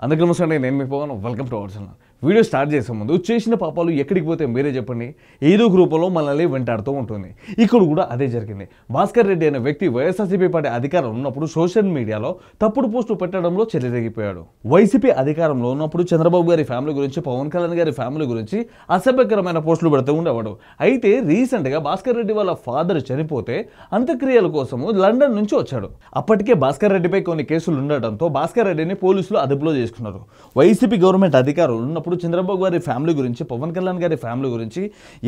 అందరికీ నమస్కారం. నేను మీ Pavan. Welcome to our channel. Video start చేసే ముందు చేసిన పాపాలు ఎక్కడికి పోతే మీరే చెప్పండి. ఏదో గ్రూపులో మనల్ని వెంటాడుతూ ఉంటుంది. ఇక్కడ కూడా అదే జరిగింది. భాస్కర్ రెడ్డి అనే వ్యక్తి వైఎస్ఆర్సీపీ పార్టీ అధికారంలో ఉన్నప్పుడు సోషల్ మీడియాలో తప్పుడు పోస్టులు పెట్టడంలో చెలరేగిపోయాడు. వైసీపీ అధికారంలో ఉన్నప్పుడు చంద్రబాబు గారి ఫ్యామిలీ గురించి, పవన్ కళ్యాణ్ గారి ఫ్యామిలీ గురించి అసభ్యకరమైన పోస్టులు పెడుతూ ఉండేవాడు. అయితే రీసెంట్గా భాస్కర్ రెడ్డి వాళ్ళ ఫాదర్ చనిపోతే అంత్యక్రియల కోసము లండన్ నుంచి వచ్చాడు. అప్పటికే భాస్కర్ రెడ్డిపై కొన్ని కేసులు ఉండడంతో భాస్కర్ రెడ్డిని పోలీసులు అదుపులో చేసుకున్నారు. వైసీపీ గవర్నమెంట్ అధికారులు ఉన్నప్పుడు చంద్రబాబు గారి ఫ్యామిలీ గురించి, పవన్ కళ్యాణ్ గారి ఫ్యామిలీ గురించి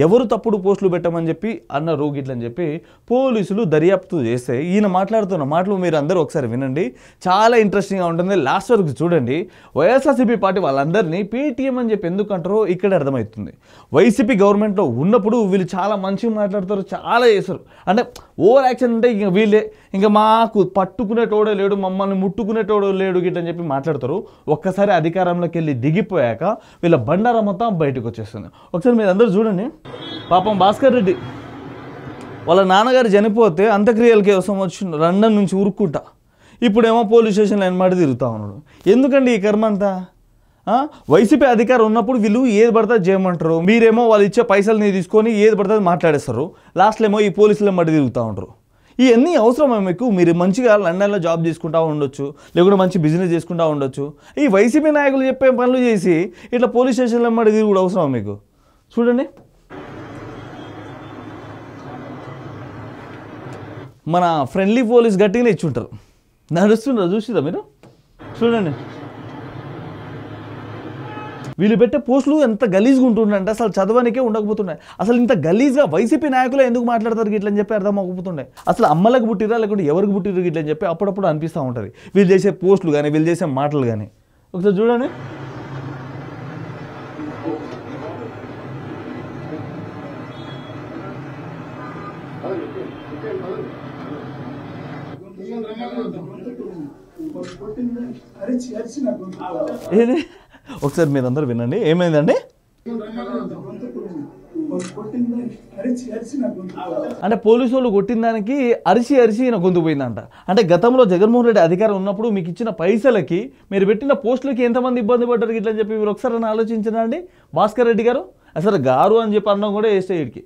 ఎవరు తప్పుడు పోస్టులు పెట్టమని చెప్పి అన్నారు గిట్లని చెప్పి పోలీసులు దర్యాప్తు చేస్తే ఈయన మాట్లాడుతున్న మాటలు మీరు అందరూ ఒకసారి వినండి. చాలా ఇంట్రెస్టింగ్గా ఉంటుంది. లాస్ట్ వరకు చూడండి. వైఎస్ఆర్సీపీ పార్టీ వాళ్ళందరినీ పేటీఎం అని చెప్పి ఎందుకు అంటారో ఇక్కడ అర్థమవుతుంది. వైసీపీ గవర్నమెంట్లో ఉన్నప్పుడు వీళ్ళు చాలా మంచిగా మాట్లాడతారు, చాలా చేస్తారు. అంటే ఓవర్ యాక్షన్ అంటే ఇంక వీళ్ళే ఇంకా మాకు పట్టుకునేటోడే లేడు, మమ్మల్ని ముట్టుకునేటోడు లేడు గిట్లని చెప్పి మాట్లాడతారు. ఒక్కసారి అధికారంలోకి వెళ్ళి దిగిపోయాక వీళ్ళ బండారం మొత్తం బయటకు వచ్చేస్తుంది. ఒకసారి మీరు అందరూ చూడండి. పాపం భాస్కర్ రెడ్డి వాళ్ళ నాన్నగారు చనిపోతే అంత్యక్రియల కోసం వచ్చి లండన్ నుంచి ఉరుక్కుంటా ఇప్పుడేమో పోలీస్ స్టేషన్లో ఎనమాట తిరుగుతూ ఉన్నాడు. ఎందుకండి ఈ కర్మ అంతా? వైసీపీ అధికారం ఉన్నప్పుడు వీళ్ళు ఏది పడితే చేయమంటారు, మీరేమో వాళ్ళు ఇచ్చే పైసలని తీసుకొని ఏది పడితే మాట్లాడేస్తారు. లాస్ట్లో ఏమో ఈ పోలీసులు ఎమ్మటి తిరుగుతూ ఉంటారు. ఇవన్నీ అవసరమా మీకు? మీరు మంచిగా లండన్లో జాబ్ చేసుకుంటూ ఉండొచ్చు, లేకుంటే మంచి బిజినెస్ చేసుకుంటూ ఉండొచ్చు. ఈ వైసీపీ నాయకులు చెప్పే పనులు చేసి ఇట్లా పోలీస్ స్టేషన్లో ఎమ్మటి తిరిగి కూడా అవసరమా మీకు? చూడండి, మన ఫ్రెండ్లీ పోలీస్ గట్టిగానే ఇచ్చుంటారు. నడుస్తుంటారు, చూసిరా మీరు? చూడండి, వీళ్ళు పెట్టే పోస్టులు ఎంత గలీజ్గా ఉంటుండే, అసలు చదవనికే ఉండకపోతున్నాయి. అసలు ఇంత గలీజ్గా వైసీపీ నాయకులు ఎందుకు మాట్లాడతారు గిట్లని చెప్పి అర్థం అవ్వకపోతుండే. అసలు అమ్మలకు పుట్టిరా లేకుంటే ఎవరికి పుట్టిరు గిట్లని చెప్పి అప్పుడప్పుడు అనిపిస్తూ ఉంటుంది. వీళ్ళు చేసే పోస్టులు కానీ, వీళ్ళు చేసే మాటలు కానీ. ఒకసారి చూడండి. ఏది ఒకసారి మీరందరూ వినండి. ఏమైందండి అంటే పోలీసు వాళ్ళు కొట్టిన దానికి అరిచి ఈయన గొంతు పోయిందంట. అంటే గతంలో జగన్మోహన్ రెడ్డి అధికారం ఉన్నప్పుడు మీకు ఇచ్చిన పైసలకి, మీరు పెట్టిన పోస్టులకి ఎంతమంది ఇబ్బంది పడ్డారు ఇట్లని చెప్పి మీరు ఒకసారి ఆలోచించరా అండి? భాస్కర్ రెడ్డి గారు అసలు గారు అని చెప్పి అన్నం కూడా వేస్తే వీడికి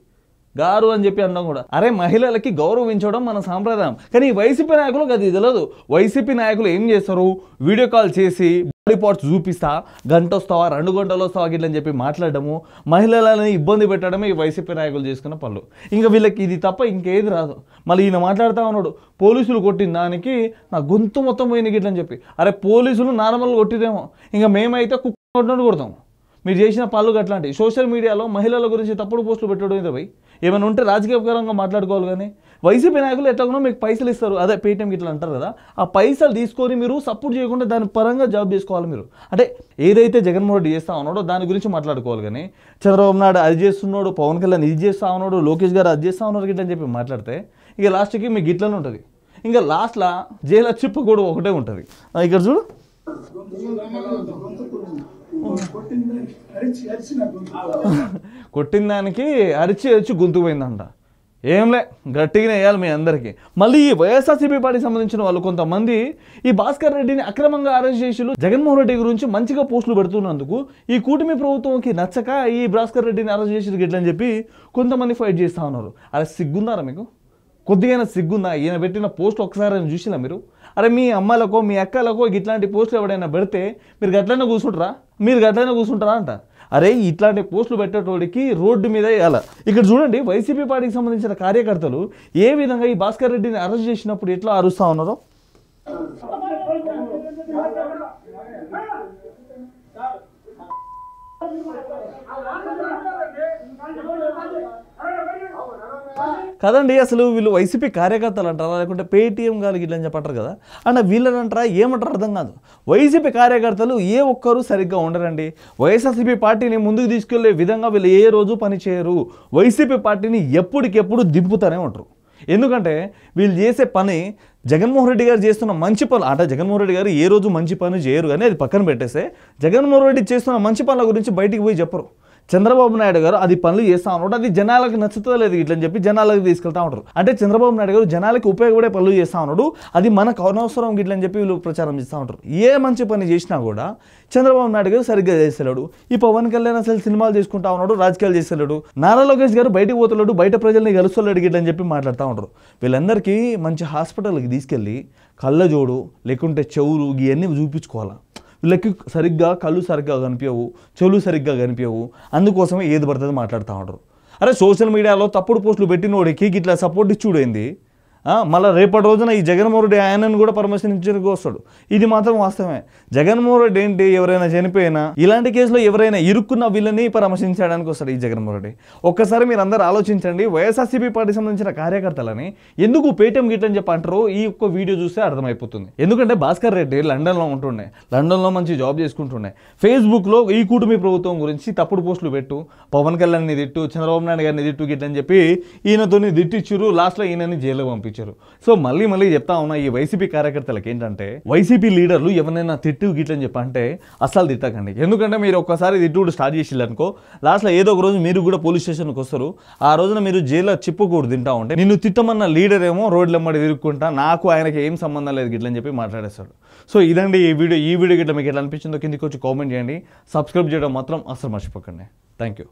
గారు అని చెప్పి అన్నాం కూడా. అరే, మహిళలకి గౌరవించడం మన సాంప్రదాయం. కానీ వైసీపీ నాయకులకు అది తెలియదు. వైసీపీ నాయకులు ఏం చేస్తారు? వీడియో కాల్ చేసి బాడీ పార్ట్స్ చూపిస్తా, గంట వస్తావా, 2 గంటలు వస్తావా గిట్లని చెప్పి మాట్లాడము, మహిళలని ఇబ్బంది పెట్టడమే ఈ వైసీపీ నాయకులు చేసుకున్న పనులు. ఇంకా వీళ్ళకి ఇది తప్ప ఇంకేది రాదు. మళ్ళీ ఈయన మాట్లాడుతూ ఉన్నాడు, పోలీసులు కొట్టిన దానికి నా గొంతు మొత్తం పోయింది గిట్లని చెప్పి. అరే, పోలీసులు నార్మల్గా కొట్టిదేమో, ఇంకా మేమైతే కుక్క కొట్టినట్టు కొడతాము. మీరు చేసిన పనులు అట్లాంటి సోషల్ మీడియాలో మహిళల గురించి తప్పుడు పోస్టులు పెట్టడం ఇది పోయి ఏమైనా ఉంటే రాజకీయపరంగా మాట్లాడుకోవాలి. కానీ వైసీపీ నాయకులు ఎట్లాగో మీకు పైసలు ఇస్తారు, అదే పేటీఎం ఇట్లా అంటారు కదా, ఆ పైసలు తీసుకొని మీరు సపోర్ట్ చేయకుండా దాని పరంగా జాబ్ చేసుకోవాలి మీరు. అంటే ఏదైతే జగన్మోహన్ రెడ్డి చేస్తా ఉన్నాడో దాని గురించి మాట్లాడుకోవాలి. కానీ చంద్రబాబు నాయుడు అది చేస్తున్నాడు, పవన్ కళ్యాణ్ ఇది చేస్తా ఉన్నాడు, లోకేష్ గారు అది చేస్తా ఉన్నారు గిట్లని చెప్పి మాట్లాడితే ఇక లాస్ట్కి మీకు గిట్లనే ఉంటుంది. ఇంకా లాస్ట్లో జైలు చిప్ప కూడా ఒకటే ఉంటుంది. ఇక్కడ చూడు, కొట్టిన దానికి అరిచి గొంతు పోయిందంట. ఏంలే, గట్టిగానే వేయాలి మీ అందరికీ. మళ్ళీ ఈ వైఎస్ఆర్సీపీ పార్టీకి సంబంధించిన వాళ్ళు కొంతమంది ఈ భాస్కర్ రెడ్డిని అక్రమంగా అరెస్ట్ చేసి జగన్మోహన్ రెడ్డి గురించి మంచిగా పోస్టులు పెడుతున్నందుకు ఈ కూటమి ప్రభుత్వంకి నచ్చక ఈ భాస్కర్ రెడ్డిని అరెస్ట్ చేసి గిట్లని చెప్పి కొంతమంది ఫైట్ చేస్తూ ఉన్నారు. అరే, సిగ్గుందారా మీకు? కొద్దిగా సిగ్గుందా? ఈయన పెట్టిన పోస్ట్ ఒకసారి చూసినా మీరు? అరే, మీ అమ్మలకో మీ అక్కలకో ఇట్లాంటి పోస్టులు ఎవడైనా పెడితే మీరు గట్లనే కూర్చుంటారా అంట. అరే, ఇట్లాంటి పోస్టులు పెట్టేటోడికి రోడ్డు మీద వేయాల. ఇక్కడ చూడండి, వైసీపీ పార్టీకి సంబంధించిన కార్యకర్తలు ఏ విధంగా ఈ భాస్కర్ రెడ్డిని అరెస్ట్ చేసినప్పుడు ఎట్లా అరుస్తూ ఉన్నారో. కదండి, అసలు వీళ్ళు వైసీపీ కార్యకర్తలు అంటారా లేకుంటే పేటీఎం గాలి గిట్లని చెప్పంటారు కదా, అంటే వీళ్ళని అంటారా ఏమంటారు అర్థం కాదు. వైసీపీ కార్యకర్తలు ఏ ఒక్కరు సరిగ్గా ఉండరండి. వైఎస్ఆర్సీపీ పార్టీని ముందుకు తీసుకెళ్లే విధంగా వీళ్ళు ఏ రోజు పని చేయరు. వైసీపీ పార్టీని ఎప్పటికెప్పుడు దింపుతూనే ఉంటారు. ఎందుకంటే వీళ్ళు చేసే పని జగన్మోహన్ రెడ్డి గారు చేస్తున్న మంచి పనులు అంటే జగన్మోహన్ రెడ్డి గారు ఏ రోజు మంచి పని చేయరు, కానీ అది పక్కన పెట్టేస్తే జగన్మోహన్ రెడ్డి చేస్తున్న మంచి పనుల గురించి బయటికి పోయి చెప్పరు. చంద్రబాబు నాయుడు గారు అది పనులు చేస్తూ ఉన్నాడు, అది జనాలకు నచ్చుతుందో లేదు ఇట్లని చెప్పి జనాలకు తీసుకెళ్తా ఉంటారు. అంటే చంద్రబాబు నాయుడు గారు జనాలకు ఉపయోగపడే పనులు చేస్తూ ఉన్నాడు, అది మనకు అనవసరం గిట్లని చెప్పి వీళ్ళు ప్రచారం చేస్తూ ఉంటారు. ఏ మంచి పని చేసినా కూడా చంద్రబాబు నాయుడు గారు సరిగ్గా చేస్తలేడు. ఈ పవన్ కళ్యాణ్ అసలు సినిమాలు చేసుకుంటా ఉన్నాడు, రాజకీయాలు చేస్తలేడు. నారా లోకేష్ గారు బయటకు పోతలేడు, బయట ప్రజల్ని కలుస్తలేడు గిట్లని చెప్పి మాట్లాడుతూ ఉంటారు. వీళ్ళందరికీ మంచి హాస్పిటల్కి తీసుకెళ్ళి కళ్ళజోడు లేకుంటే చెవులు ఇవన్నీ చూపించుకోవాలా. వీళ్ళకి సరిగ్గా కళ్ళు సరిగ్గా కనిపించవు, చెవులు సరిగ్గా కనిపించవు, అందుకోసమే ఏది పడుతుంది మాట్లాడుతూ ఉంటారు. అరే సోషల్ మీడియాలో తప్పుడు పోస్టులు పెట్టినోడికి ఇట్లా సపోర్ట్ ఇచ్చుడైంది. మళ్ళీ రేపటి రోజున ఈ జగన్మోహన్ రెడ్డి ఆయనను కూడా పరామర్శించడానికి వస్తాడు. ఇది మాత్రం వాస్తవమే. జగన్మోహన్ రెడ్డి ఏంటి, ఎవరైనా చనిపోయినా ఇలాంటి కేసులో ఎవరైనా ఇరుక్కున్న వీళ్ళని పరామర్శించడానికి వస్తాడు ఈ జగన్మోహన్ రెడ్డి. ఒక్కసారి మీరు అందరూ ఆలోచించండి, వైఎస్ఆర్సీపీ పార్టీకి సంబంధించిన కార్యకర్తలని ఎందుకు పేటీఎం గిట్లని చెప్పి అంటారో ఈ ఒక్క వీడియో చూస్తే అర్థమైపోతుంది. ఎందుకంటే భాస్కర్ రెడ్డి లండన్లో ఉంటుండే, లండన్లో మంచి జాబ్ చేసుకుంటుండే, ఫేస్బుక్లో ఈ కూటమి ప్రభుత్వం గురించి తప్పుడు పోస్టులు పెట్టు, పవన్ కళ్యాణ్ని తిట్టు, చంద్రబాబు నాయుడు గారిని తిట్టు గిట్లని చెప్పి ఈయనతోని తిట్టిచ్చురు, లాస్ట్లో ఈయనని జైల్లో పంపించారు. సో మళ్ళీ చెప్తా ఉన్నా ఈ వైసీపీ కార్యకర్తలకు ఏంటంటే, వైసీపీ లీడర్లు ఎవరైనా తిట్టు గిట్లని చెప్పి అంటే అస్సలు తిట్టకండి. ఎందుకంటే మీరు ఒక్కసారి తిట్టుడు స్టార్ట్ చేసిల్లనుకో లాస్ట్లో ఏదో ఒక రోజు మీరు కూడా పోలీస్ స్టేషన్కి వస్తారు. ఆ రోజున మీరు జైల్లో చిప్పుకూడు తింటా ఉంటే నిన్ను తిట్టమన్న లీడర్ ఏమో రోడ్లమ్మడి తిరుగుకుంటా నాకు ఆయనకి ఏం సంబంధం లేదు గిట్లని చెప్పి మాట్లాడేస్తాడు. సో ఇదండి ఈ వీడియో గిట్ల మీకు ఎట్లా అనిపించిందో కిందకి వచ్చి కామెంట్ చేయండి. సబ్స్క్రైబ్ చేయడం మాత్రం అస్సలు మర్చిపోకండి. Thank you.